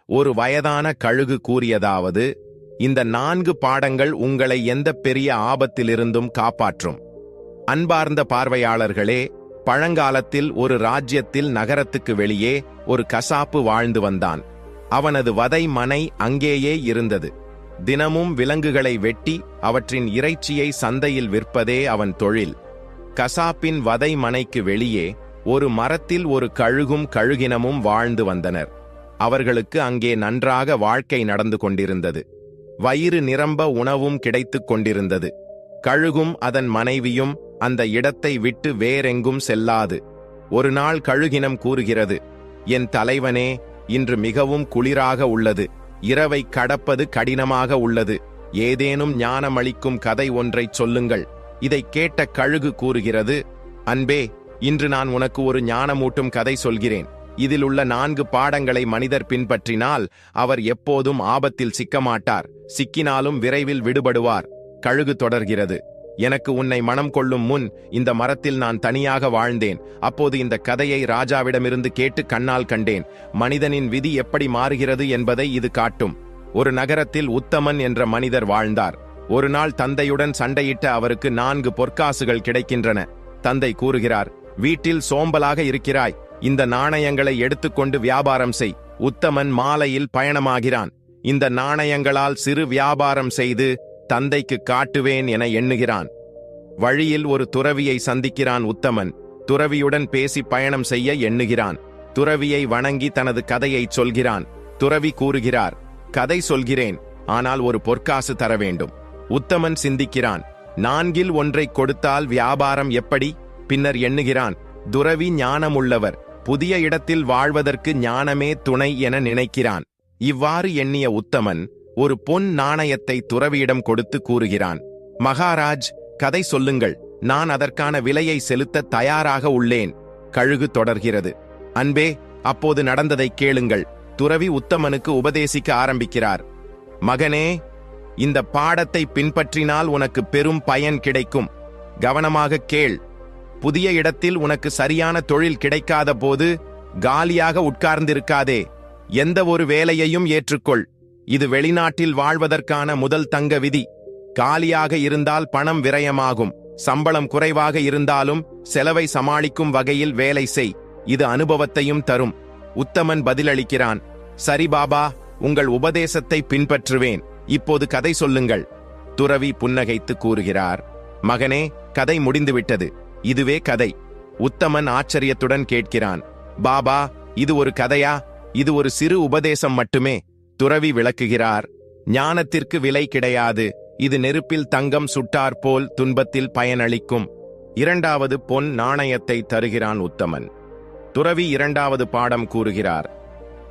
ஒரு வயதான கழுகு கூறியதாவது, இந்த 4 பாடங்கள் உங்களை எந்த பெரிய ஆபத்திலிருந்தும் காப்பாற்றும். அன்பார்ந்த பார்வையாளர்களே, பழங்காலத்தில் ஒரு ராஜ்யத்தில் நகரத்துக்கு வெளியே ஒரு கசாப்பு வாழ்ந்து வந்தான். அவனது வதை மனை அங்கேயே இருந்தது. தினமும் விலங்குகளை வெட்டி அவற்றின் இறைச்சியை சந்தையில் விற்பதே அவன் தொழில். கசாப்பின் வதை மனைக்கு வெளியே ஒரு மரத்தில் ஒரு கழுகும் கழுகினமும் வாழ்ந்து வந்தனர். அவர்களுக்கு அங்கே நன்றாக வாழ்க்கை நடந்து கொண்டிருந்தது. வயிறு நிரம்ப உணவும் கிடைத்துக் கொண்டிருந்தது. கழுகும் அதன் மனைவியும் அந்த இடத்தை விட்டு வேறெங்கும் செல்லாது. ஒரு நாள் கழுகினம் கூறுகிறது, என் தலைவனே, இன்று மிகவும் குளிராக உள்ளது. இரவை கடப்பது கடினமாக உள்ளது. ஏதேனும் ஞானமளிக்கும் கதை ஒன்றைச் சொல்லுங்கள். இதைக் கேட்ட கழுகு கூறுகிறது, அன்பே, இன்று நான் உனக்கு ஒரு ஞானமூட்டும் கதை சொல்கிறேன். இதில் உள்ள 4 பாடங்களை மனிதர் பின்பற்றினால் அவர் எப்போதும் ஆபத்தில் சிக்கமாட்டார். சிக்கினாலும் விரைவில் விடுபடுவார். கழுகு தொடர்கிறது, எனக்கு உன்னை மனம் கொள்ளும் முன் இந்த மரத்தில் நான் தனியாக வாழ்ந்தேன். அப்போது இந்த கதையை ராஜாவிடமிருந்து கேட்டு கண்ணால் கண்டேன். மனிதனின் விதி எப்படி மாறுகிறது என்பதை இது காட்டும். ஒரு நகரத்தில் உத்தமன் என்ற மனிதர் வாழ்ந்தார். ஒரு நாள் தந்தையுடன் சண்டையிட்ட அவருக்கு 4 பொற்காசுகள் கிடைக்கின்றன. தந்தை கூறுகிறார், வீட்டில் சோம்பலாக இருக்கிறாய், இந்த நாணயங்களை எடுத்துக்கொண்டு வியாபாரம் செய். உத்தமன் மாலையில் பயணமாகிறான். இந்த நாணயங்களால் சிறு வியாபாரம் செய்து தந்தைக்கு காட்டுவேன் என எண்ணுகிறான். வழியில் ஒரு துறவியை சந்திக்கிறான் உத்தமன். துறவியுடன் பேசி பயணம் செய்ய எண்ணுகிறான். துறவியை வணங்கி தனது கதையை சொல்கிறான். துறவி கூறுகிறார், கதை சொல்கிறேன், ஆனால் ஒரு பொற்காசு தர வேண்டும். உத்தமன் சிந்திக்கிறான், 4இல் ஒன்றை கொடுத்தால் வியாபாரம் எப்படி? பின்னர் எண்ணுகிறான், துறவி ஞானமுள்ளவர், புதிய இடத்தில் வாழ்வதற்கு ஞானமே துணை என நினைக்கிறான். இவ்வாறு எண்ணிய உத்தமன் ஒரு பொன் நாணயத்தை துறவியிடம் கொடுத்து கூறுகிறான், மகாராஜ், கதை சொல்லுங்கள், நான் அதற்கான விலையை செலுத்த தயாராக உள்ளேன். கழுகு தொடர்கிறது, அன்பே, அப்போது நடந்ததை கேளுங்கள். துறவி உத்தமனுக்கு உபதேசிக்க ஆரம்பிக்கிறார். மகனே, இந்த பாடத்தை பின்பற்றினால் உனக்கு பெரும் பயன் கிடைக்கும். கவனமாக கேள். புதிய இடத்தில் உனக்கு சரியான தொழில் கிடைக்காத போது காலியாக உட்கார்ந்திருக்காதே. எந்த ஒரு வேலையையும் ஏற்றுக்கொள். இது வெளிநாட்டில் வாழ்வதற்கான முதல் தங்க விதி. காலியாக இருந்தால் பணம் விரயமாகும். சம்பளம் குறைவாக இருந்தாலும் செலவை சமாளிக்கும் வகையில் வேலை செய். இது அனுபவத்தையும் தரும். உத்தமன் பதிலளிக்கிறான், சரி பாபா, உங்கள் உபதேசத்தை பின்பற்றுவேன். இப்போது கதை சொல்லுங்கள். துறவி புன்னகைத்து கூறுகிறார், மகனே, கதை முடிந்துவிட்டது. இதுவே கதை. உத்தமன் ஆச்சரியத்துடன் கேட்கிறான், பாபா, இது ஒரு கதையா? இது ஒரு சிறு உபதேசம் மட்டுமே. துறவி விளக்குகிறார், ஞானத்திற்கு விலை கிடையாது. இது நெருப்பில் தங்கம் சுட்டார் போல் துன்பத்தில் பயனளிக்கும். 2வது பொன் நாணயத்தை தருகிறான் உத்தமன். துறவி 2வது பாடம் கூறுகிறார்,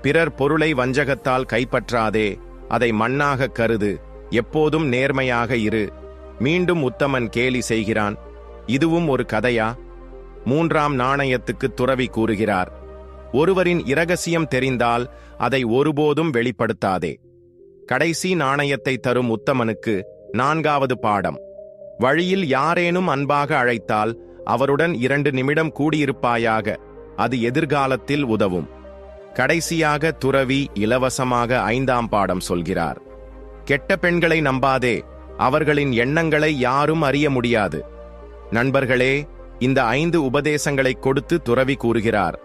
பிறர் பொருளை வஞ்சகத்தால் கைப்பற்றாதே. அதை மண்ணாக கருது. எப்போதும் நேர்மையாக இரு. மீண்டும் உத்தமன் கேலி செய்கிறான், இதுவும் ஒரு கதையா? 3ஆம் நாணயத்துக்கு துறவி கூறுகிறார், ஒருவரின் இரகசியம் தெரிந்தால் அதை ஒருபோதும் வெளிப்படுத்தாதே. கடைசி நாணயத்தை தரும் உத்தமனுக்கு 4வது பாடம், வழியில் யாரேனும் அன்பாக அழைத்தால் அவருடன் 2 நிமிடம் கூடியிருப்பாயாக. அது எதிர்காலத்தில் உதவும். கடைசியாக துறவி இலவசமாக 5ஆம் பாடம் சொல்கிறார், கெட்ட பெண்களை நம்பாதே. அவர்களின் எண்ணங்களை யாரும் அறிய முடியாது. நண்பர்களே, இந்த 5 உபதேசங்களை கொடுத்து துறவி கூறுகிறார்,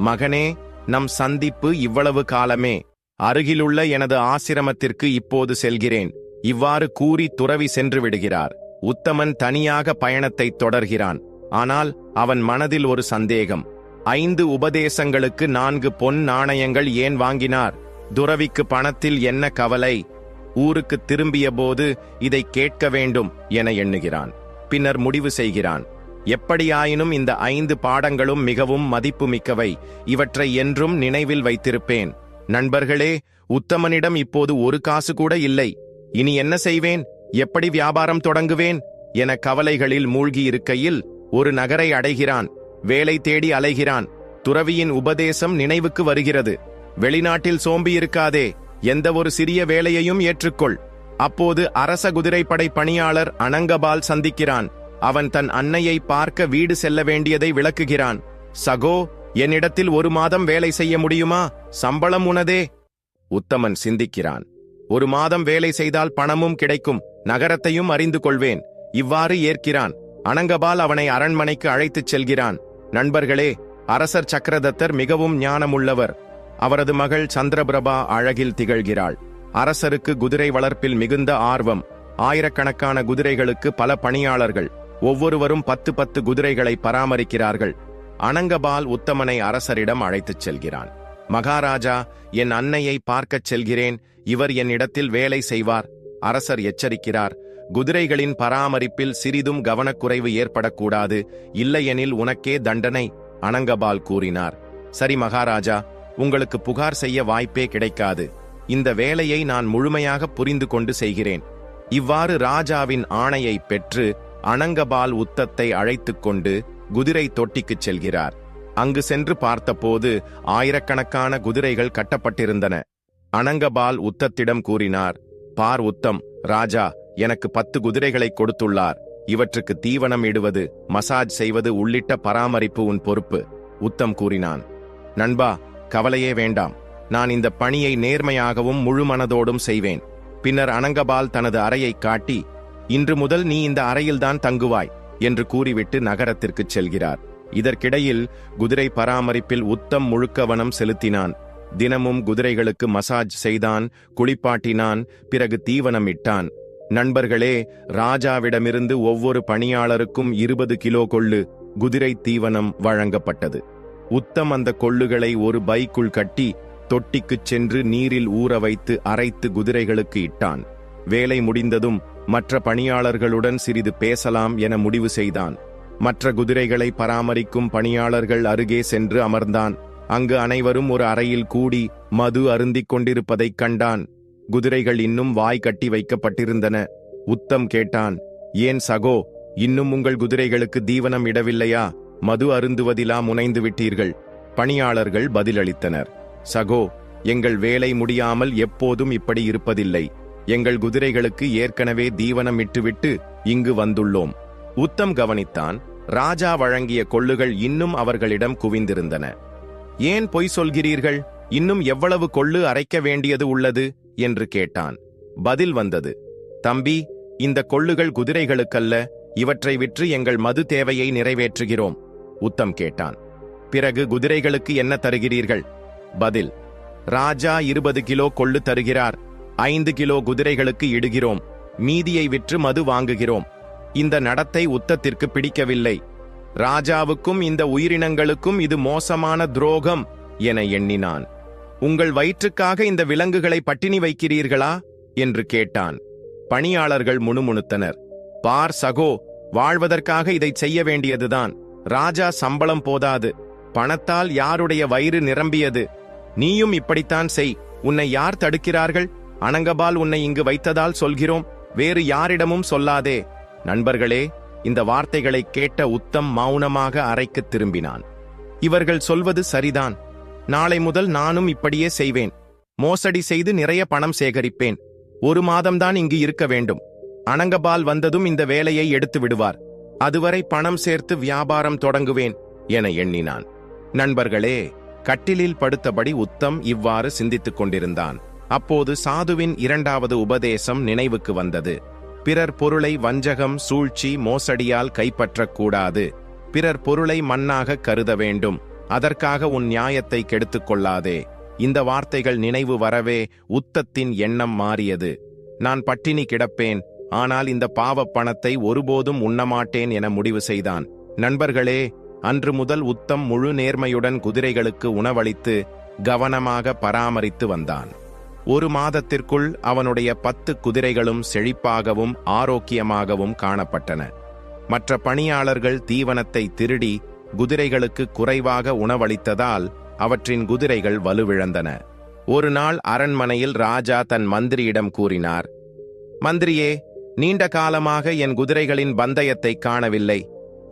மகனே, நம் சந்திப்பு இவ்வளவு காலமே. அருகிலுள்ள எனது ஆசிரமத்திற்கு இப்போது செல்கிறேன். இவ்வாறு கூறி துறவி சென்று விடுகிறார். உத்தமன் தனியாக பயணத்தை தொடர்கிறான். ஆனால் அவன் மனதில் ஒரு சந்தேகம். 5 உபதேசங்களுக்கு 4 பொன் நாணயங்கள் ஏன் வாங்கினார்? துறவிக்கு பணத்தில் என்ன கவலை? ஊருக்கு திரும்பிய போது இதை கேட்க வேண்டும் என எண்ணுகிறான். பின்னர் முடிவு செய்கிறான், எப்படியாயினும் இந்த 5 பாடங்களும் மிகவும் மதிப்புமிக்கவை. இவற்றை என்றும் நினைவில் வைத்திருப்பேன். நண்பர்களே, உத்தமனிடம் இப்போது ஒரு காசு கூட இல்லை. இனி என்ன செய்வேன்? எப்படி வியாபாரம் தொடங்குவேன் என கவலைகளில் மூழ்கியிருக்கையில் ஒரு நகரை அடைகிறான். வேலை தேடி அலைகிறான். துறவியின் உபதேசம் நினைவுக்கு வருகிறது. வெளிநாட்டில் சோம்பியிருக்காதே, எந்த ஒரு சிறிய வேலையையும் ஏற்றுக்கொள். அப்போது அரச குதிரைப்படை பணியாளர் அனங்கபால் சந்திக்கிறான். அவன் தன் அன்னையை பார்க்க வீடு செல்ல வேண்டியதை விளக்குகிறான். சகோ, என்னிடத்தில் 1 மாதம் வேலை செய்ய முடியுமா? சம்பளம் உனதே. உத்தமன் சிந்திக்கிறான். 1 மாதம் வேலை செய்தால் பணமும் கிடைக்கும், நகரத்தையும் அறிந்து கொள்வேன். இவ்வாறு ஏற்கிறான். அனங்கபால் அவனை அரண்மனைக்கு அழைத்துச் செல்கிறான். நண்பர்களே, அரசர் சக்கரதத்தர் மிகவும் ஞானமுள்ளவர். அவரது மகள் சந்திரபிரபா அழகில் திகழ்கிறாள். அரசருக்கு குதிரை வளர்ப்பில் மிகுந்த ஆர்வம். ஆயிரக்கணக்கான குதிரைகளுக்கு பல பணியாளர்கள். ஒவ்வொருவரும் 10 குதிரைகளை பராமரிக்கிறார்கள். அனங்கபால் உத்தமனை அரசரிடம் அழைத்துச் செல்கிறான். மகாராஜா, என் அன்னையை பார்க்கச் செல்கிறேன். இவர் என் இடத்தில் வேலை செய்வார். அரசர் எச்சரிக்கிறார். குதிரைகளின் பராமரிப்பில் சிறிதும் கவனக்குறைவு ஏற்படக்கூடாது, இல்லையெனில் உனக்கே தண்டனை. அனங்கபால் கூறினார். சரி மகாராஜா, உங்களுக்கு புகார் செய்ய வாய்ப்பே கிடைக்காது. இந்த வேலையை நான் முழுமையாக புரிந்து கொண்டு செய்கிறேன். இவ்வாறு ராஜாவின் ஆணையை பெற்று அனங்கபால் உத்தத்தை அழைத்துக் கொண்டு குதிரை தொட்டிக்குச் செல்கிறார். அங்கு சென்று பார்த்தபோது ஆயிரக்கணக்கான குதிரைகள் கட்டப்பட்டிருந்தன. அனங்கபால் உத்தத்திடம் கூறினார். பார் உத்தம், ராஜா எனக்கு 10 குதிரைகளை கொடுத்துள்ளார். இவற்றுக்கு தீவனம் இடுவது, மசாஜ் செய்வது உள்ளிட்ட பராமரிப்பு உன் பொறுப்பு. உத்தம் கூறினான். நண்பா, கவலையே வேண்டாம். நான் இந்த பணியை நேர்மையாகவும் முழு மனதோடும் செய்வேன். பின்னர் அனங்கபால் தனது அறையை காட்டி, இன்று முதல் நீ இந்த அறையில்தான் தங்குவாய் என்று கூறிவிட்டு நகரத்திற்குச் செல்கிறார். இதற்கிடையில் குதிரை பராமரிப்பில் உத்தம் முழு கவனம் செலுத்தினான். தினமும் குதிரைகளுக்கு மசாஜ் செய்தான், குளிப்பாட்டினான், பிறகு தீவனம் இட்டான். நண்பர்களே, ராஜாவிடமிருந்து ஒவ்வொரு பணியாளருக்கும் 20 கிலோ கொள்ளு குதிரை தீவனம் வழங்கப்பட்டது. உத்தம் அந்த கொள்ளுகளை ஒரு பைக்குள் கட்டி தொட்டிக்குச் சென்று நீரில் ஊற வைத்து அரைத்து குதிரைகளுக்கு இட்டான். வேலை முடிந்ததும் மற்ற பணியாளர்களுடன் சிறிது பேசலாம் என முடிவு செய்தான். மற்ற குதிரைகளை பராமரிக்கும் பணியாளர்கள் அருகே சென்று அமர்ந்தான். அங்கு அனைவரும் ஒரு அறையில் கூடி மது அருந்திக் கொண்டிருப்பதைக் கண்டான். குதிரைகள் இன்னும் வாய் கட்டி வைக்கப்பட்டிருந்தன. உத்தம் கேட்டான். ஏன் சகோ, இன்னும் உங்கள் குதிரைகளுக்கு தீவனம் இடவில்லையா? மது அருந்துவதிலா முனைந்து விட்டீர்கள்? பணியாளர்கள் பதிலளித்தனர். சகோ, எங்கள் வேலை முடியாமல் எப்போதும் இப்படி இருப்பதில்லை. எங்கள் குதிரைகளுக்கு ஏற்கனவே தீவனம் இட்டுவிட்டு இங்கு வந்துள்ளோம். உத்தம் கவனித்தான். ராஜா வழங்கிய கொள்ளுகள் இன்னும் அவர்களிடம் குவிந்திருந்தன. ஏன் பொய் சொல்கிறீர்கள்? இன்னும் எவ்வளவு கொள்ளு அரைக்க வேண்டியது உள்ளது என்று கேட்டான். பதில் வந்தது. தம்பி, இந்த கொள்ளுகள் குதிரைகளுக்கல்ல, இவற்றை விற்று எங்கள் மது தேவையை நிறைவேற்றுகிறோம். உத்தம் கேட்டான். பிறகு குதிரைகளுக்கு என்ன தருகிறீர்கள்? பதில். ராஜா 20 கிலோ கொள்ளு தருகிறார். 5 கிலோ குதிரைகளுக்கு இடுகிறோம். மீதியை விற்று மது வாங்குகிறோம். இந்த நடத்தை உத்தத்திற்கு பிடிக்கவில்லை. ராஜாவுக்கும் இந்த உயிரினங்களுக்கும் இது மோசமான துரோகம் என எண்ணினான். உங்கள் வயிற்றுக்காக இந்த விலங்குகளை பட்டினி வைக்கிறீர்களா என்று கேட்டான். பணியாளர்கள் முணுமுணுத்தனர். பார் சகோ, வாழ்வதற்காக இதை செய்ய வேண்டியதுதான். ராஜா சம்பளம் போதாது. பணத்தால் யாருடைய வயிறு நிரம்பியது? நீயும் இப்படித்தான் செய். உன்னை யார் தடுக்கிறார்கள்? அனங்கபால் உன்னை இங்கு வைத்ததால் சொல்கிறோம், வேறு யாரிடமும் சொல்லாதே. நண்பர்களே, இந்த வார்த்தைகளை கேட்ட உத்தம் மௌனமாக அறைக்குத் திரும்பினான். இவர்கள் சொல்வது சரிதான். நாளை முதல் நானும் இப்படியே செய்வேன். மோசடி செய்து நிறைய பணம் சேகரிப்பேன். 1 மாதம்தான் இங்கு இருக்க வேண்டும். அனங்கபால் வந்ததும் இந்த வேலையை எடுத்து விடுவார். அதுவரை பணம் சேர்த்து வியாபாரம் தொடங்குவேன் என எண்ணினான். நண்பர்களே, கட்டிலில் படுத்தபடி உத்தம் இவ்வாறு சிந்தித்துக் கொண்டிருந்தான். அப்போது சாதுவின் 2வது உபதேசம் நினைவுக்கு வந்தது. பிறர் பொருளை வஞ்சகம், சூழ்ச்சி, மோசடியால் கைப்பற்றக்கூடாது. பிறர் பொருளை மண்ணாக கருத வேண்டும். அதற்காக உன் நியாயத்தை கெடுத்துக் கொள்ளாதே. இந்த வார்த்தைகள் நினைவு வரவே உத்தத்தின் எண்ணம் மாறியது. நான் பட்டினி கிடப்பேன், ஆனால் இந்த பாவப் பணத்தை ஒருபோதும் உண்ணமாட்டேன் என முடிவு செய்தான். நண்பர்களே, அன்று முதல் உத்தம் முழு நேர்மையுடன் குதிரைகளுக்கு உணவளித்து கவனமாக பராமரித்து வந்தான். 1 மாதத்திற்குள் அவனுடைய 10 குதிரைகளும் செழிப்பாகவும் ஆரோக்கியமாகவும் காணப்பட்டன. மற்ற பணியாளர்கள் தீவனத்தை திருடி குதிரைகளுக்கு குறைவாக உணவளித்ததால் அவற்றின் குதிரைகள் வலுவிழந்தன. ஒரு நாள் அரண்மனையில் ராஜா தன் மந்திரியிடம் கூறினார். மந்திரியே, நீண்ட காலமாக என் குதிரைகளின் பந்தயத்தை காணவில்லை.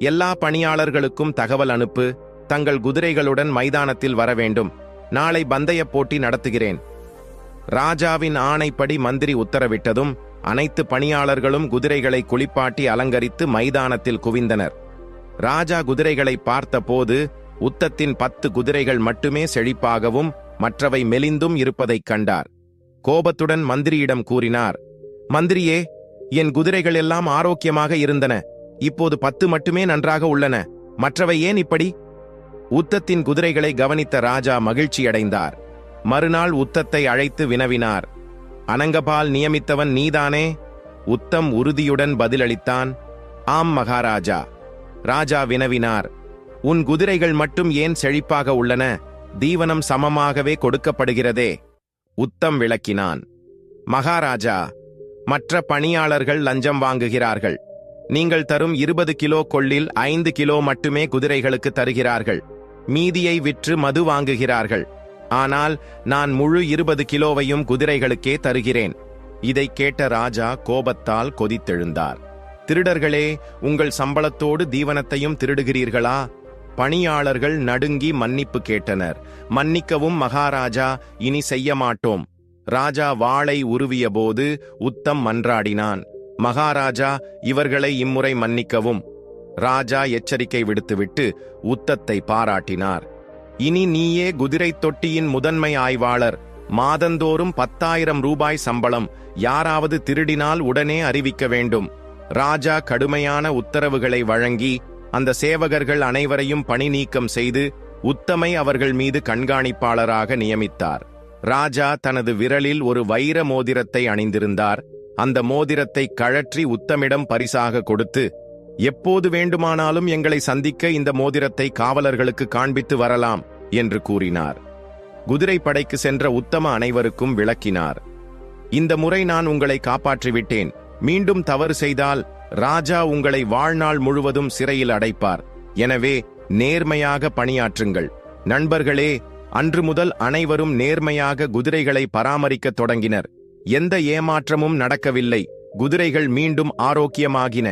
எல்லா பணியாளர்களுக்கும் தகவல் அனுப்பு. தங்கள் குதிரைகளுடன் மைதானத்தில் வர வேண்டும். நாளை பந்தய போட்டி நடத்துகிறேன். ராஜாவின் ஆணைப்படி மந்திரி உத்தரவிட்டதும் அனைத்து பணியாளர்களும் குதிரைகளை குளிப்பாட்டி அலங்கரித்து மைதானத்தில் குவிந்தனர். ராஜா குதிரைகளை பார்த்தபோது உத்தத்தின் 10 குதிரைகள் மட்டுமே செழிப்பாகவும் மற்றவை மெலிந்தும் இருப்பதைக் கண்டார். கோபத்துடன் மந்திரியிடம் கூறினார், மந்திரியே, என் குதிரைகள் எல்லாம் ஆரோக்கியமாக இருந்தன. இப்போது 10 மட்டுமே நன்றாக உள்ளன. மற்றவை ஏன் இப்படி? உத்தத்தின் குதிரைகளை கவனித்த ராஜா மகிழ்ச்சியடைந்தார். மறுநாள் உத்தத்தை அழைத்து வினவினார், அனங்கபால் நியமித்தவன் நீதானே? உத்தம் உறுதியுடன் பதிலளித்தான், ஆம் மகாராஜா. ராஜா வினவினார், உன் குதிரைகள் மட்டும் ஏன் செழிப்பாக உள்ளன? தீவனம் சமமாகவே கொடுக்கப்படுகிறதே. உத்தம் விளக்கினான், மகாராஜா, மற்ற பணியாளர்கள் லஞ்சம் வாங்குகிறார்கள். நீங்கள் தரும் 20 கிலோ கொள்ளில் 5 கிலோ மட்டுமே குதிரைகளுக்கு தருகிறார்கள். மீதியை விற்று மது வாங்குகிறார்கள். ஆனால் நான் முழு 20 கிலோவையும் குதிரைகளுக்கே தருகிறேன். இதை கேட்ட ராஜா கோபத்தால் கொதித்தெழுந்தார். திருடர்களே, உங்கள் சம்பளத்தோடு தீவனத்தையும் திருடுகிறீர்களா? பணியாளர்கள் நடுங்கி மன்னிப்பு கேட்டனர். மன்னிக்கவும் மகாராஜா, இனி செய்ய மாட்டோம். ராஜா வாளை உருவிய போது உத்தம் மன்றாடினான், மகாராஜா, இவர்களை இம்முறை மன்னிக்கவும். ராஜா எச்சரிக்கை விடுத்துவிட்டு உத்தத்தை பாராட்டினார். இனி நீயே குதிரை தொட்டியின் முதன்மை ஆய்வாளர். மாதந்தோறும் 10,000 ரூபாய் சம்பளம். யாராவது திருடினால் உடனே அறிவிக்க வேண்டும். ராஜா கடுமையான உத்தரவுகளை வழங்கி அந்த சேவகர்கள் அனைவரையும் பணி நீக்கம் செய்து உத்தமை அவர்கள் மீது கண்காணிப்பாளராக நியமித்தார். ராஜா தனது விரலில் ஒரு வைர மோதிரத்தை அணிந்திருந்தார். அந்த மோதிரத்தை கழற்றி உத்தமிடம் பரிசாக கொடுத்து, எப்போது வேண்டுமானாலும் எங்களை சந்திக்க இந்த மோதிரத்தை காவலர்களுக்கு காண்பித்து வரலாம் என்று கூறினார். குதிரை படைக்கு சென்ற உத்தம அனைவருக்கும் விளக்கினார், இந்த முறை நான் உங்களை காப்பாற்றிவிட்டேன். மீண்டும் தவறு செய்தால் ராஜா உங்களை வாழ்நாள் முழுவதும் சிறையில் அடைப்பார். எனவே நேர்மையாக பணியாற்றுங்கள். நண்பர்களே, அன்று முதல் அனைவரும் நேர்மையாக குதிரைகளை பராமரிக்கத் தொடங்கினர். எந்த ஏமாற்றமும் நடக்கவில்லை. குதிரைகள் மீண்டும் ஆரோக்கியமாகின.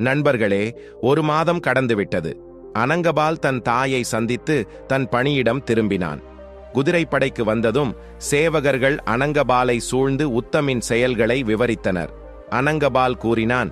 நண்பர்களே, 1 மாதம் கடந்துவிட்டது. அனங்கபால் தன் தாயை சந்தித்து தன் பணியிடம் திரும்பினான். குதிரைப்படைக்கு வந்ததும் சேவகர்கள் அனங்கபாலை சூழ்ந்து உத்தமின் செயல்களை விவரித்தனர். அனங்கபால் கூறினான்,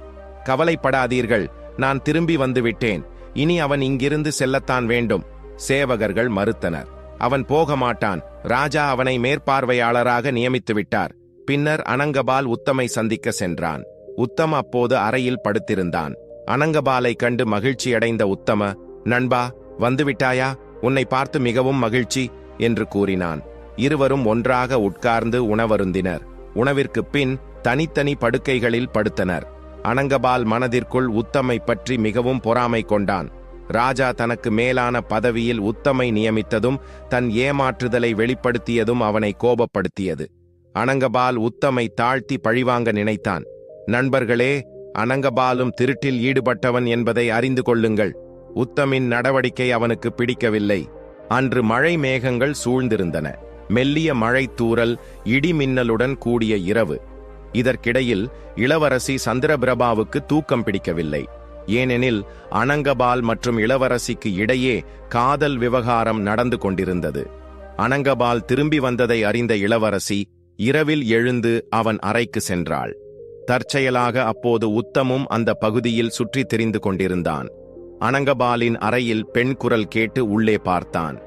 கவலைப்படாதீர்கள், நான் திரும்பி வந்துவிட்டேன். இனி அவன் இங்கிருந்து செல்லத்தான் வேண்டும். சேவகர்கள் மறுத்தனர். அவன் போக மாட்டான். ராஜா அவனை மேற்பார்வையாளராக நியமித்து விட்டார். பின்னர் அனங்கபால் உத்தமை சந்திக்க சென்றான். உத்தம அப்போது அறையில் படுத்திருந்தான். அனங்கபாலை கண்டு மகிழ்ச்சியடைந்த உத்தம, நண்பா, வந்துவிட்டாயா? உன்னை பார்த்து மிகவும் மகிழ்ச்சி என்று கூறினான். இருவரும் ஒன்றாக உட்கார்ந்து உணவருந்தினர். உணவிற்கு பின் தனித்தனி படுக்கைகளில் படுத்தனர். அனங்கபால் மனதிற்குள் உத்தமை பற்றி மிகவும் பொறாமை கொண்டான். ராஜா தனக்கு மேலான பதவியில் உத்தமை நியமித்ததும் தன் ஏமாற்றுதலை வெளிப்படுத்தியதும் அவனை கோபப்படுத்தியது. அனங்கபால் உத்தமை தாழ்த்தி பழிவாங்க நினைத்தான். நண்பர்களே, அனங்கபாலும் திருட்டில் ஈடுபட்டவன் என்பதை அறிந்து கொள்ளுங்கள். உத்தமின் நடவடிக்கை அவனுக்கு பிடிக்கவில்லை. அன்று மழை மேகங்கள் சூழ்ந்திருந்தன. மெல்லிய மழை தூறல், இடி மின்னலுடன் கூடிய இரவு. இதற்கிடையில் இளவரசி சந்திரபிரபாவுக்கு தூக்கம் பிடிக்கவில்லை. ஏனெனில் அனங்கபால் மற்றும் இளவரசிக்கு இடையே காதல் விவகாரம் நடந்து கொண்டிருந்தது. அனங்கபால் திரும்பி வந்ததை அறிந்த இளவரசி இரவில் எழுந்து அவன் அறைக்கு சென்றாள். தற்செயலாக அப்போது உத்தமும் அந்த பகுதியில் சுற்றித் திரிந்து கொண்டிருந்தான். அனங்கபாலின் அறையில் பெண் குரல் கேட்டு உள்ளே பார்த்தான்.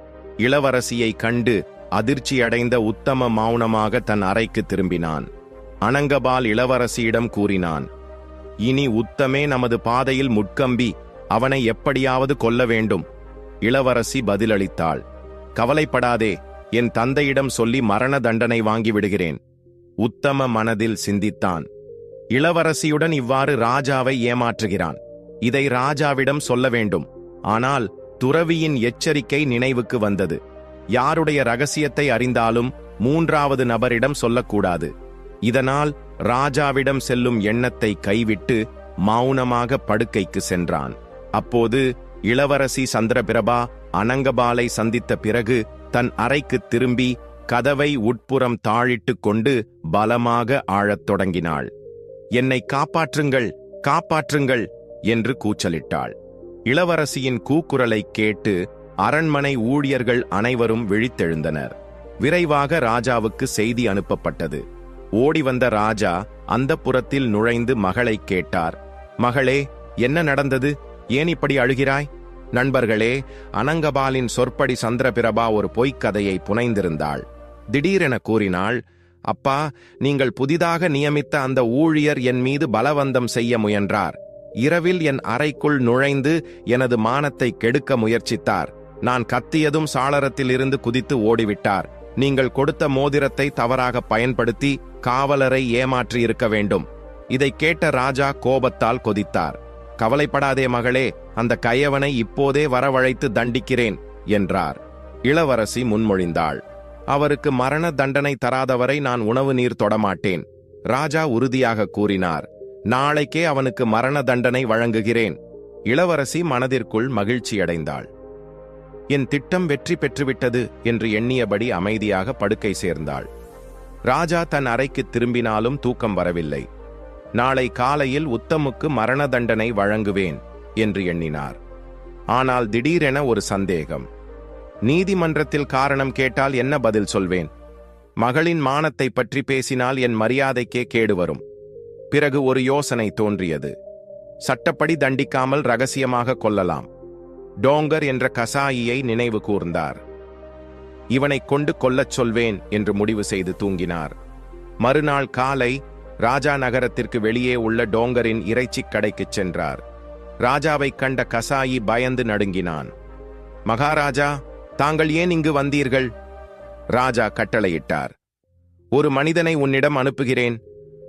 இளவரசியை கண்டு அதிர்ச்சியடைந்த உத்தம மௌனமாக தன் அறைக்கு திரும்பினான். அனங்கபால் இளவரசியிடம் கூறினான், இனி உத்தமே நமது பாதையில் முட்கம்பி. அவனை எப்படியாவது கொல்ல வேண்டும். இளவரசி பதிலளித்தாள், கவலைப்படாதே, என் தந்தையிடம் சொல்லி மரண தண்டனை வாங்கிவிடுகிறேன். உத்தம மனதில் சிந்தித்தான், இளவரசியுடன் இவ்வாறு ராஜாவை ஏமாற்றுகிறான். இதை ராஜாவிடம் சொல்ல வேண்டும். ஆனால் துறவியின் எச்சரிக்கை நினைவுக்கு வந்தது. யாருடைய ரகசியத்தை அறிந்தாலும் 3வது நபரிடம் சொல்லக்கூடாது. இதனால் ராஜாவிடம் செல்லும் எண்ணத்தை கைவிட்டு மௌனமாக படுக்கைக்கு சென்றான். அப்போது இளவரசி சந்திரபிரபா அனங்கபாலை சந்தித்த பிறகு தன் அறைக்கு திரும்பி கதவை உட்புறம் தாழிட்டு கொண்டு பலமாக ஆழத் தொடங்கினாள். என்னை காப்பாற்றுங்கள், காப்பாற்றுங்கள் என்று கூச்சலிட்டாள். இளவரசியின் கூக்குரலை கேட்டு அரண்மனை ஊழியர்கள் அனைவரும் விழித்தெழுந்தனர். விரைவாக ராஜாவுக்கு செய்தி அனுப்பப்பட்டது. ஓடி வந்த ராஜா அந்தப்புரத்தில் நுழைந்து மகளை கேட்டார். மகளே, என்ன நடந்தது? ஏன் இப்படி அழுகிறாய்? நண்பர்களே, அனங்கபாலின் சொற்படி சந்திரபிரபா ஒரு பொய்க்கதையை புனைந்திருந்தாள். திடீரென கூறினாள், அப்பா, நீங்கள் புதிதாக நியமித்த அந்த ஊழியர் என் மீது பலவந்தம் செய்ய முயன்றார். இரவில் என் அறைக்குள் நுழைந்து எனது மானத்தை கெடுக்க முயற்சித்தார். நான் கத்தியதும் சாளரத்தில் இருந்து குதித்து ஓடிவிட்டார். நீங்கள் கொடுத்த மோதிரத்தை தவறாக பயன்படுத்தி காவலரை ஏமாற்றி இருக்க வேண்டும். இதை கேட்ட ராஜா கோபத்தால் கொதித்தார். கவலைப்படாதே மகளே, அந்த கயவனை இப்போதே வரவழைத்து தண்டிக்கிறேன் என்றார். இளவரசி முன்மொழிந்தாள், அவருக்கு மரண தண்டனை தராதவரை நான் உணவு நீர் தொடமாட்டேன். ராஜா உறுதியாக கூறினார், நாளைக்கே அவனுக்கு மரண தண்டனை வழங்குகிறேன். இளவரசி மனதிற்குள் மகிழ்ச்சியடைந்தாள். என் திட்டம் வெற்றி பெற்றுவிட்டது என்று எண்ணியபடி அமைதியாக படுக்கை சேர்ந்தாள். ராஜா தன் அறைக்கு திரும்பினாலும் தூக்கம் வரவில்லை. நாளை காலையில் உத்தமுக்கு மரண தண்டனை வழங்குவேன் என்று எண்ணினார். ஆனால் திடீரென ஒரு சந்தேகம். நீதிமன்றத்தில் காரணம் கேட்டால் என்ன பதில் சொல்வேன்? மகளின் மானத்தை பற்றி பேசினால் என் மரியாதைக்கே கேடு வரும். பிறகு ஒரு யோசனை தோன்றியது. சட்டப்படி தண்டிக்காமல் ரகசியமாக கொல்லலாம். டோங்கர் என்ற கசாயியை நினைவு கூர்ந்தார். இவனை கொண்டு கொல்லச் சொல்வேன் என்று முடிவு செய்து தூங்கினார். மறுநாள் காலை ராஜா நகரத்திற்கு வெளியே உள்ள டோங்கரின் இறைச்சிக் கடைக்குச் சென்றார். ராஜாவைக் கண்ட கசாயி பயந்து நடுங்கினான். மகாராஜா, தாங்கள் ஏன் இங்கு வந்தீர்கள்? ராஜா கட்டளையிட்டார். ஒரு மனிதனை உன்னிடம் அனுப்புகிறேன்.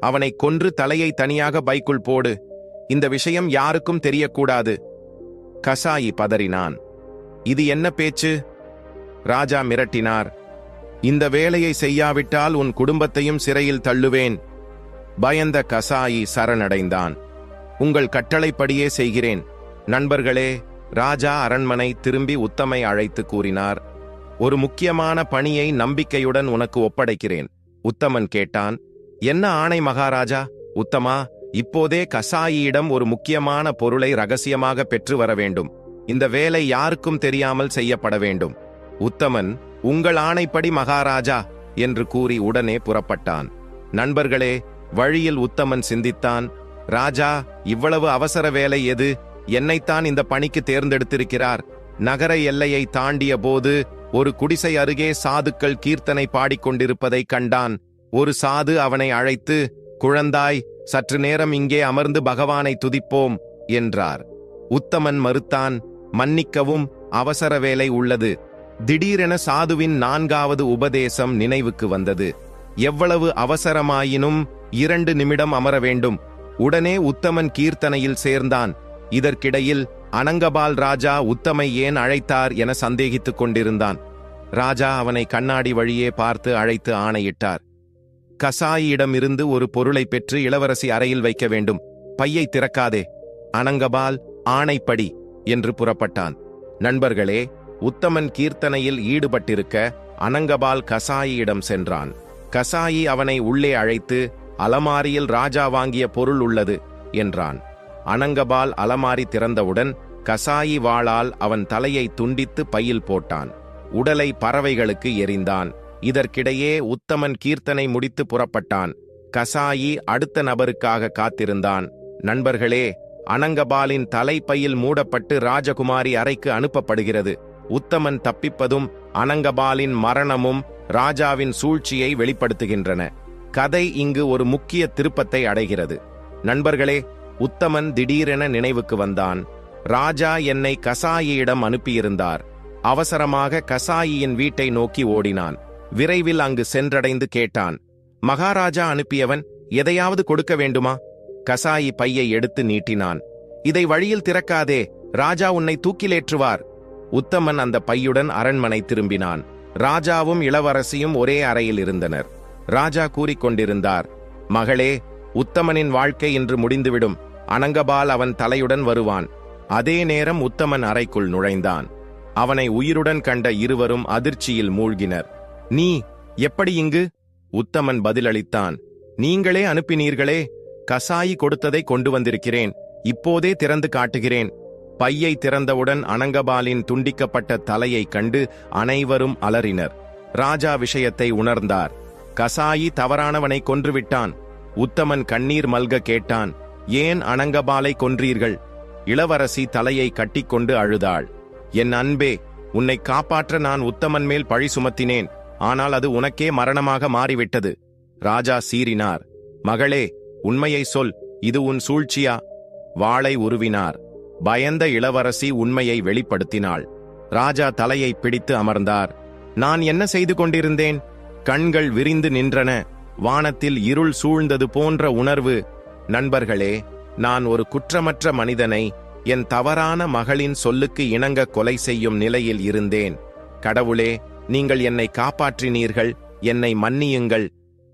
அவனை கொன்று தலையை தனியாக பைக்குள் போடு. இந்த விஷயம் யாருக்கும் தெரியக்கூடாது. கசாயி பதறினான். இது என்ன பேச்சு? ராஜா மிரட்டினார். இந்த வேலையை செய்யாவிட்டால் உன் குடும்பத்தையும் சிறையில் தள்ளுவேன். பயந்த கசாயி சரணடைந்தான். உங்கள் கட்டளைப்படியே செய்கிறேன். நண்பர்களே, ராஜா அரண்மனை திரும்பி உத்தமை அழைத்து கூறினார், ஒரு முக்கியமான பணியை நம்பிக்கையுடன் உனக்கு ஒப்படைக்கிறேன். உத்தமன் கேட்டான், என்ன ஆணை மகாராஜா? உத்தமா, இப்போதே கசாயியிடம் ஒரு முக்கியமான பொருளை ரகசியமாக பெற்று வர வேண்டும். இந்த வேலை யாருக்கும் தெரியாமல் செய்யப்பட வேண்டும். உத்தமன், உங்கள் ஆணைப்படி மகாராஜா என்று கூறி உடனே புறப்பட்டான். நண்பர்களே, வழியில் உத்தமன் சிந்தித்தான், ராஜா, இவ்வளவு அவசர வேலை எது? என்னைத்தான் இந்த பணிக்கு தேர்ந்தெடுத்திருக்கிறார். நகர எல்லையை தாண்டிய போது ஒரு குடிசை அருகே சாதுக்கள் கீர்த்தனை பாடிக்கொண்டிருப்பதை கண்டான். ஒரு சாது அவனை அழைத்து, குழந்தாய், சற்று நேரம் இங்கே அமர்ந்து பகவானை துதிப்போம் என்றார். உத்தமன் மறுத்தான். மன்னிக்கவும், அவசர வேலை உள்ளது. திடீரென சாதுவின் 4வது உபதேசம் நினைவுக்கு வந்தது. எவ்வளவு அவசரமாயினும் 2 நிமிடம் அமர வேண்டும். உடனே உத்தமன் கீர்த்தனையில் சேர்ந்தான். இதற்கிடையில் அனங்கபால் ராஜா உத்தமை ஏன் அழைத்தார் என சந்தேகித்துக் கொண்டிருந்தான். ராஜா அவனை கண்ணாடி வழியே பார்த்து அழைத்து ஆணையிட்டார். கசாயியிடமிருந்து ஒரு பொருளை பெற்று இளவரசி அறையில் வைக்க வேண்டும். பையை திறக்காதே. அனங்கபால், ஆணைப்படி என்று புறப்பட்டான். நண்பர்களே, உத்தமன் கீர்த்தனையில் ஈடுபட்டிருக்க அனங்கபால் கசாயியிடம் சென்றான். கசாயி அவனை உள்ளே அழைத்து, அலமாரியில் ராஜா வாங்கிய பொருள் உள்ளது என்றான். அனங்கபால் அலமாரி திறந்தவுடன் கசாயி வாளால் அவன் தலையை துண்டித்து பையில் போட்டான். உடலை பறவைகளுக்கு எறிந்தான். இதற்கிடையே உத்தமன் கீர்த்தனை முடித்து புறப்பட்டான். கசாயி அடுத்த நபருக்காக காத்திருந்தான். நண்பர்களே, அனங்கபாலின் தலைப்பையில் மூடப்பட்டு ராஜகுமாரி அறைக்கு அனுப்பப்படுகிறது. உத்தமன் தப்பிப்பதும் அனங்கபாலின் மரணமும் ராஜாவின் சூழ்ச்சியை வெளிப்படுத்துகின்றன. கதை இங்கு ஒரு முக்கிய திருப்பத்தை அடைகிறது. நண்பர்களே, உத்தமன் திடீரென நினைவுக்கு வந்தான். ராஜா என்னை கசாயியிடம் அனுப்பியிருந்தார். அவசரமாக கசாயியின் வீட்டை நோக்கி ஓடினான். விரைவில் அங்கு சென்றடைந்து கேட்டான், மகாராஜா அனுப்பியவன் எதையாவது கொடுக்க வேண்டுமா? கசாயி பையை எடுத்து நீட்டினான். இதை வழியில் திறக்காதே, ராஜா உன்னை தூக்கிலேற்றுவார். உத்தமன் அந்த பையுடன் அரண்மனை திரும்பினான். ராஜாவும் இளவரசியும் ஒரே அறையில் இருந்தனர். ராஜா கூறிக்கொண்டிருந்தார், மகளே, உத்தமனின் வாழ்க்கை இன்று முடிந்துவிடும். அனங்கபால் அவன் தலையுடன் வருவான். அதே நேரம் உத்தமன் அறைக்குள் நுழைந்தான். அவனை உயிருடன் கண்ட இருவரும் அதிர்ச்சியில் மூழ்கினர். நீ எப்படி இங்கு? உத்தமன் பதிலளித்தான், நீங்களே அனுப்பினீர்களே. கசாயி கொடுத்ததை கொண்டு வந்திருக்கிறேன். இப்போதே திறந்து காட்டுகிறேன். பையை திறந்தவுடன் அனங்கபாலின் துண்டிக்கப்பட்ட தலையை கண்டு அனைவரும் அலறினர். ராஜா விஷயத்தை உணர்ந்தார். கசாயி தவறானவனை கொன்றுவிட்டான். உத்தமன் கண்ணீர் மல்க கேட்டான், ஏன் அனங்கபாலை கொன்றீர்கள்? இளவரசி தலையை கட்டிக்கொண்டு அழுதாள். என் அன்பே, உன்னை காப்பாற்ற நான் உத்தமன் மேல் பழி சுமத்தினேன். ஆனால் அது உனக்கே மரணமாக மாறிவிட்டது. ராஜா சீறினார். மகளே, உண்மையை சொல், இது உன் சூழ்ச்சியா? வாளை உருவினார். பயந்த இளவரசி உண்மையை வெளிப்படுத்தினாள். ராஜா தலையை பிடித்து அமர்ந்தார். நான் என்ன செய்து கொண்டிருந்தேன்? கண்கள் விரிந்து நின்றன. வானத்தில் இருள் சூழ்ந்தது போன்ற உணர்வு. நண்பர்களே, நான் ஒரு குற்றமற்ற மனிதனை என் தவறான மகளின் சொல்லுக்கு இணங்க கொலை செய்யும் நிலையில் இருந்தேன். கடவுளே, நீங்கள் என்னை காப்பாற்றினீர்கள், என்னை மன்னியுங்கள்.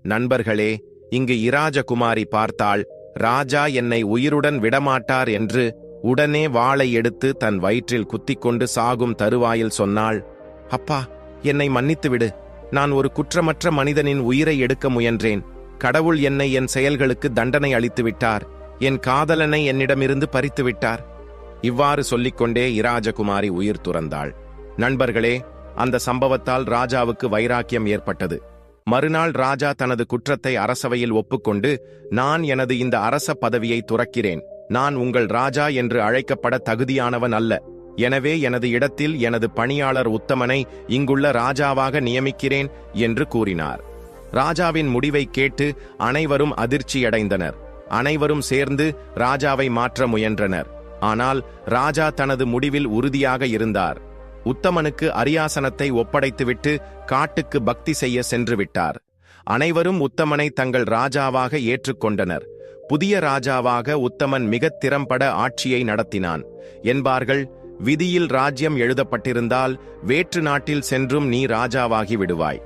நண்பர்களே, இங்கு இராஜகுமாரி பார்த்தாள். ராஜா என்னை உயிருடன் விடமாட்டார் என்று உடனே வாளை எடுத்து தன் வயிற்றில் குத்திக்கொண்டு சாகும் தருவாயில் சொன்னாள். அப்பா, என்னை மன்னித்துவிடு. நான் ஒரு குற்றமற்ற மனிதனின் உயிரை எடுக்க முயன்றேன். கடவுள் என்னை என் செயல்களுக்கு தண்டனை அளித்துவிட்டார். என் காதலனை என்னிடமிருந்து பறித்துவிட்டார். இவ்வாறு சொல்லிக்கொண்டே இராஜகுமாரி உயிர் துறந்தாள். நண்பர்களே, அந்த சம்பவத்தால் ராஜாவுக்கு வைராக்கியம் ஏற்பட்டது. மறுநாள் ராஜா தனது குற்றத்தை அரசவையில் ஒப்புக்கொண்டு, நான் எனது இந்த அரச பதவியை துறக்கிறேன். நான் உங்கள் ராஜா என்று அழைக்கப்பட தகுதியானவன் அல்ல. எனவே எனது இடத்தில் எனது பணியாளர் உத்தமனை இங்குள்ள ராஜாவாக நியமிக்கிறேன் என்று கூறினார். ராஜாவின் முடிவை கேட்டு அனைவரும் அதிர்ச்சியடைந்தனர். அனைவரும் சேர்ந்து ராஜாவை மாற்ற முயன்றனர். ஆனால் ராஜா தனது முடிவில் உறுதியாக இருந்தார். உத்தமனுக்கு அரியாசனத்தை ஒப்படைத்துவிட்டு காட்டுக்கு பக்தி செய்ய சென்று விட்டார். அனைவரும் உத்தமனை தங்கள் ராஜாவாக ஏற்றுக்கொண்டனர். புதிய ராஜாவாக உத்தமன் மிகத் திறம்பட ஆட்சியை நடத்தினான் என்பார்கள். விதியில் ராஜ்யம் எழுதப்பட்டிருந்தால் வேற்று நாட்டில் சென்றும் நீ ராஜாவாகி விடுவாய்.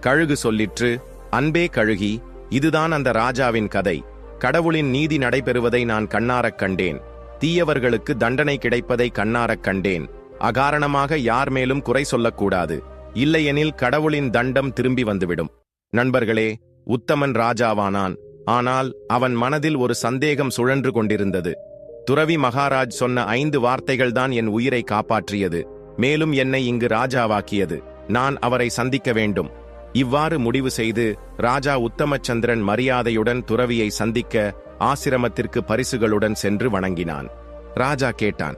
கழுகு சொல்லிற்று, அன்பே கழுகி, இதுதான் அந்த ராஜாவின் கதை. கடவுளின் நீதி நடைபெறுவதை நான் கண்ணாரக் கண்டேன். தீயவர்களுக்கு தண்டனை கிடைப்பதை கண்ணாரக் கண்டேன். அகாரணமாக யார் மேலும் குறை சொல்லக்கூடாது. இல்லையெனில் கடவுளின் தண்டம் திரும்பி வந்துவிடும். நண்பர்களே, உத்தமன் ராஜாவானான். ஆனால் அவன் மனதில் ஒரு சந்தேகம் சுழன்று கொண்டிருந்தது. துறவி மகாராஜ் சொன்ன 5 வார்த்தைகள்தான் என் உயிரை காப்பாற்றியது. மேலும் என்னை இங்கு ராஜாவாக்கியது. நான் அவரை சந்திக்க வேண்டும். இவ்வாறு முடிவு செய்து ராஜா உத்தமச்சந்திரன் மரியாதையுடன் துறவியை சந்திக்க ஆசிரமத்திற்கு பரிசுகளுடன் சென்று வணங்கினான். ராஜா கேட்டான்,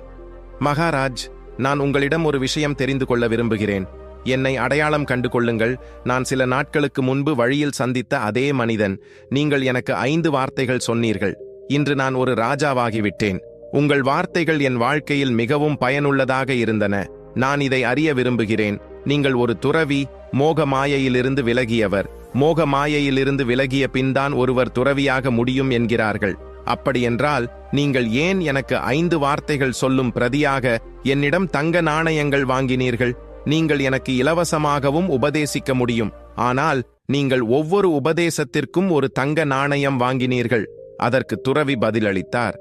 மகாராஜ், நான் உங்களிடம் ஒரு விஷயம் தெரிந்து கொள்ள விரும்புகிறேன். என்னை அடையாளம் கண்டு கொள்ளுங்கள். நான் சில நாட்களுக்கு முன்பு வழியில் சந்தித்த அதே மனிதன். நீங்கள் எனக்கு 5 வார்த்தைகள் சொன்னீர்கள். இன்று நான் ஒரு ராஜாவாகிவிட்டேன். உங்கள் வார்த்தைகள் என் வாழ்க்கையில் மிகவும் பயனுள்ளதாக இருந்தன. நான் இதை அறிய விரும்புகிறேன். நீங்கள் ஒரு துறவி, மோக மாயையிலிருந்து விலகியவர். மோக மாயையிலிருந்து விலகிய பின்தான் ஒருவர் துறவியாக முடியும் என்கிறார்கள். அப்படியென்றால் நீங்கள் ஏன் எனக்கு 5 வார்த்தைகள் சொல்லும் பிரதியாக என்னிடம் தங்க நாணயங்கள் வாங்கினீர்கள்? நீங்கள் எனக்கு இலவசமாகவும் உபதேசிக்க முடியும். ஆனால் நீங்கள் ஒவ்வொரு உபதேசத்திற்கும் ஒரு தங்க நாணயம் வாங்கினீர்கள். அதற்கு துறவி பதிலளித்தார்,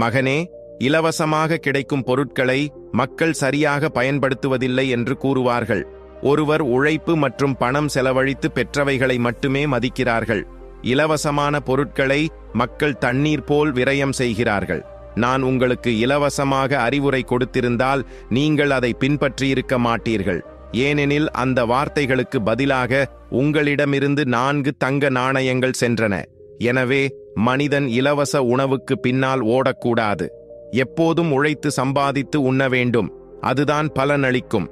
மகனே, இலவசமாக கிடைக்கும் பொருட்களை மக்கள் சரியாக பயன்படுத்துவதில்லை என்று கூறுவார்கள். ஒருவர் உழைப்பு மற்றும் பணம் செலவழித்து பெற்றவைகளை மட்டுமே மதிக்கிறார்கள். இலவசமான பொருட்களை மக்கள் தண்ணீர் போல் விரயம் செய்கிறார்கள். நான் உங்களுக்கு இலவசமாக அறிவுரை கொடுத்திருந்தால் நீங்கள் அதை பின்பற்றியிருக்க மாட்டீர்கள். ஏனெனில் அந்த வார்த்தைகளுக்கு பதிலாக உங்களிடமிருந்து 4 தங்க நாணயங்கள் சென்றன. எனவே மனிதன் இலவச உணவுக்கு பின்னால் ஓடக்கூடாது. எப்போதும் உழைத்து சம்பாதித்து உண்ண வேண்டும். அதுதான் பலனளிக்கும்.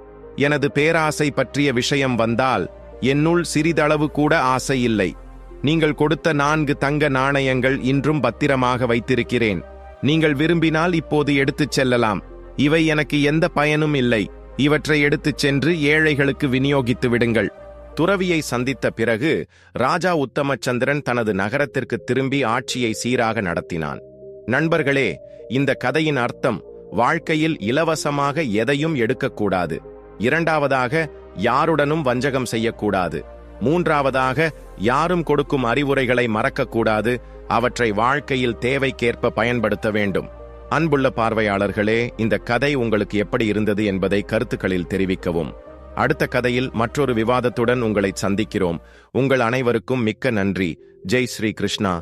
எனது பேராசை பற்றிய விஷயம் வந்தால் என்னுள் சிறிதளவு கூட ஆசை இல்லை. நீங்கள் கொடுத்த 4 தங்க நாணயங்கள் இன்றும் பத்திரமாக வைத்திருக்கிறேன். நீங்கள் விரும்பினால் இப்போது எடுத்துச் செல்லலாம். இவை எனக்கு எந்த பயனும் இல்லை. இவற்றை எடுத்துச் சென்று ஏழைகளுக்கு விநியோகித்து விடுங்கள். துறவியை சந்தித்த பிறகு ராஜா உத்தமச்சந்திரன் தனது நகரத்திற்கு திரும்பி ஆட்சியை சீராக நடத்தினான். நண்பர்களே, இந்த கதையின் அர்த்தம், வாழ்க்கையில் இலவசமாக எதையும் எடுக்கக்கூடாது. 2வதாக, யாருடனும் வஞ்சகம் செய்யக்கூடாது. 3வதாக, யாரும் கொடுக்கும் அறிவுரைகளை மறக்கக்கூடாது. அவற்றை வாழ்க்கையில் தேவைக்கேற்ப பயன்படுத்த வேண்டும். அன்புள்ள பார்வையாளர்களே, இந்த கதை உங்களுக்கு எப்படி இருந்தது என்பதை கருத்துக்களில் தெரிவிக்கவும். அடுத்த கதையில் மற்றொரு விவாதத்துடன் உங்களை சந்திக்கிறோம். உங்கள் அனைவருக்கும் மிக்க நன்றி. ஜெய் ஸ்ரீ கிருஷ்ணா.